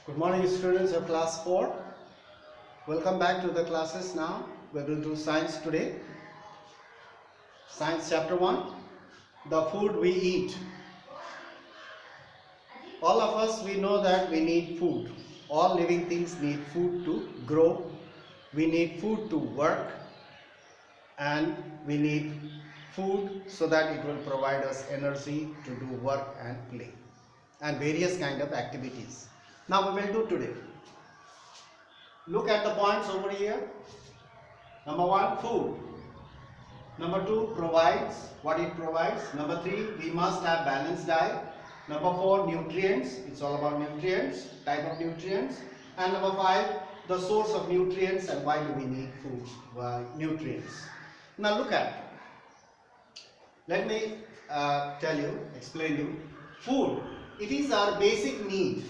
Good morning, students of class 4. Welcome back to the classes now. We will do science today. Science chapter 1. The food we eat. All of us, we know that we need food. All living things need food to grow. We need food to work. And we need food so that it will provide us energy to do work and play. And various kind of activities. Now we will do today. Look at the points over here. Number 1, food. Number 2, provides, what it provides. Number 3, we must have balanced diet. Number 4, nutrients. It's all about nutrients, type of nutrients. And number 5, the source of nutrients and why do we need food, nutrients. Now look at. Let me explain you. Food, it is our basic need.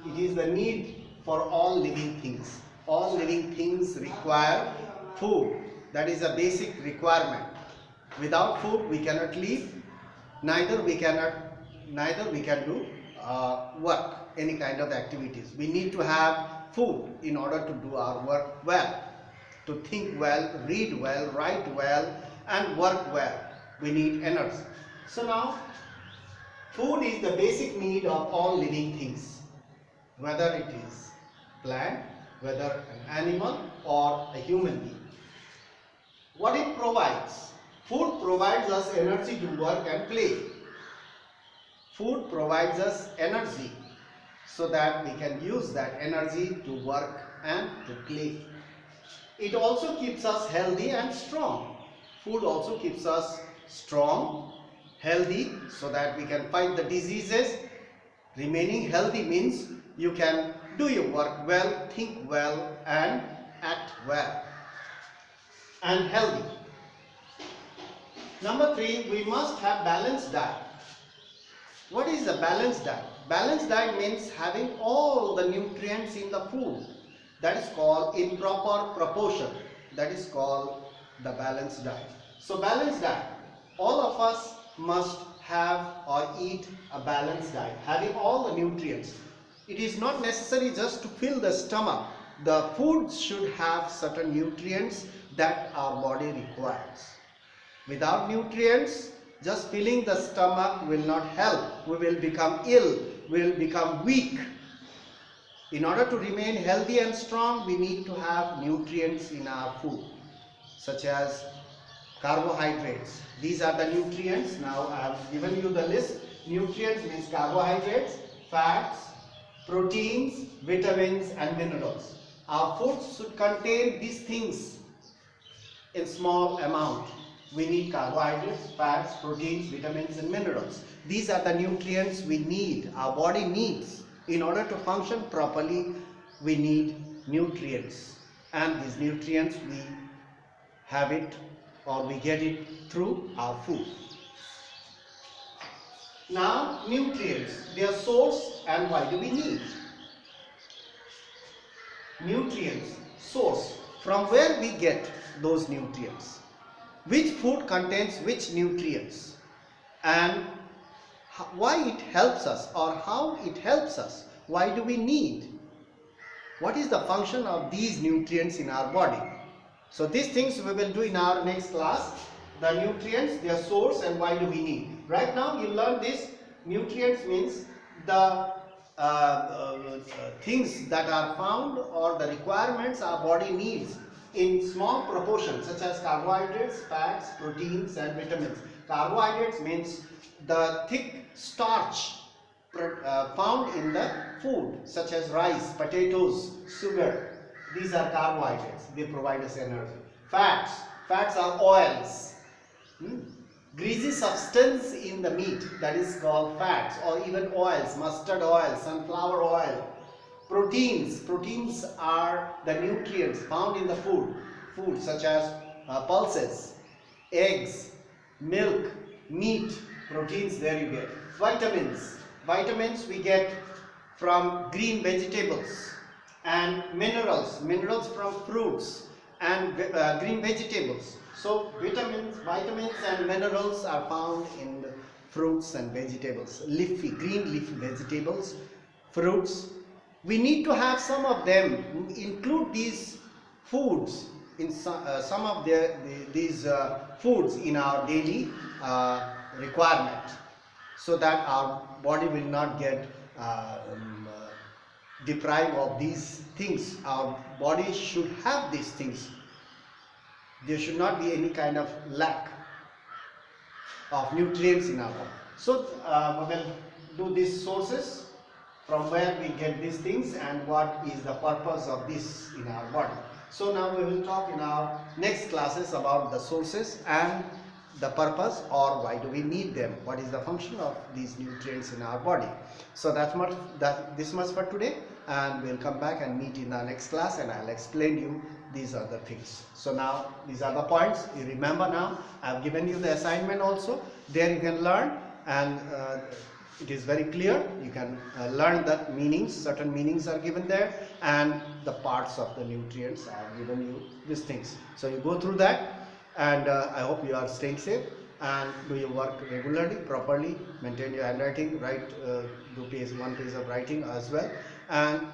It is the need for all living things. All living things require food. That is a basic requirement. Without food we cannot live, neither we can do work, any kind of activities. We need to have food in order to do our work well, to think well, read well, write well and work well. We need energy. So now food is the basic need of all living things, whether it is plant, whether an animal or a human being. What it provides? Food provides us energy to work and play. Food provides us energy so that we can use that energy to work and to play. It also keeps us healthy and strong. Food also keeps us strong, healthy, so that we can fight the diseases. Remaining healthy means you can do your work well, think well and act well and healthy. Number 3, we must have balanced diet. What is a balanced diet? Balanced diet means having all the nutrients in the food. That is called in proper proportion. That is called the balanced diet. So balanced diet, all of us must have or eat a balanced diet, having all the nutrients. It is not necessary just to fill the stomach. The food should have certain nutrients that our body requires. Without nutrients, just filling the stomach will not help. We will become ill, we will become weak. In order to remain healthy and strong, we need to have nutrients in our food, such as carbohydrates. These are the nutrients. Now I have given you the list. Nutrients means carbohydrates, fats, proteins, vitamins and minerals. Our foods should contain these things in small amount. We need carbohydrates, fats, proteins, vitamins and minerals. These are the nutrients we need, our body needs. In order to function properly, we need nutrients. And these nutrients we have it or we get it through our food. Now, nutrients, their source and why do we need? Nutrients, source, from where we get those nutrients. Which food contains which nutrients and why it helps us or how it helps us. Why do we need? What is the function of these nutrients in our body? So these things we will do in our next class. The nutrients, their source and why do we need. Right now you learn this. Nutrients means the things that are found or the requirements our body needs in small proportions, such as carbohydrates, fats, proteins and vitamins. Carbohydrates means the thick starch found in the food, such as rice, potatoes, sugar. These are carbohydrates. They provide us energy. Fats are oils. Greasy substance in the meat, that is called fats, or even oils, mustard oil, sunflower oil. Proteins are the nutrients found in the food such as pulses, eggs, milk, meat. Proteins, there you get. Vitamins we get from green vegetables, and minerals from fruits and green vegetables. So vitamins and minerals are found in fruits and vegetables, green leafy vegetables, fruits We need to have some of them, include these foods in some of these foods in our daily requirement, so that our body will not get deprived of these things. Our body should have these things. There should not be any kind of lack of nutrients in our body. So we will do these sources, from where we get these things and what is the purpose of this in our body. So now we will talk in our next classes about the sources and the purpose, or why do we need them, what is the function of these nutrients in our body. So this much for today, and we'll come back and meet in the next class, and I'll explain you these are the things. So now these are the points you remember. Now I've given you the assignment also, there you can learn, and it is very clear. You can learn that meanings, certain meanings are given there, and the parts of the nutrients are given you, these things. So you go through that, and I hope you are staying safe and do your work regularly, properly, maintain your handwriting, write, do one page of writing as well, and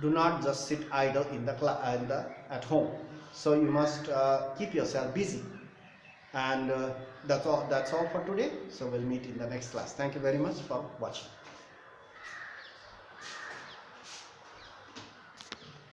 do not just sit idle in the at home. So you must keep yourself busy, and that's all for today. So we'll meet in the next class. Thank you very much for watching.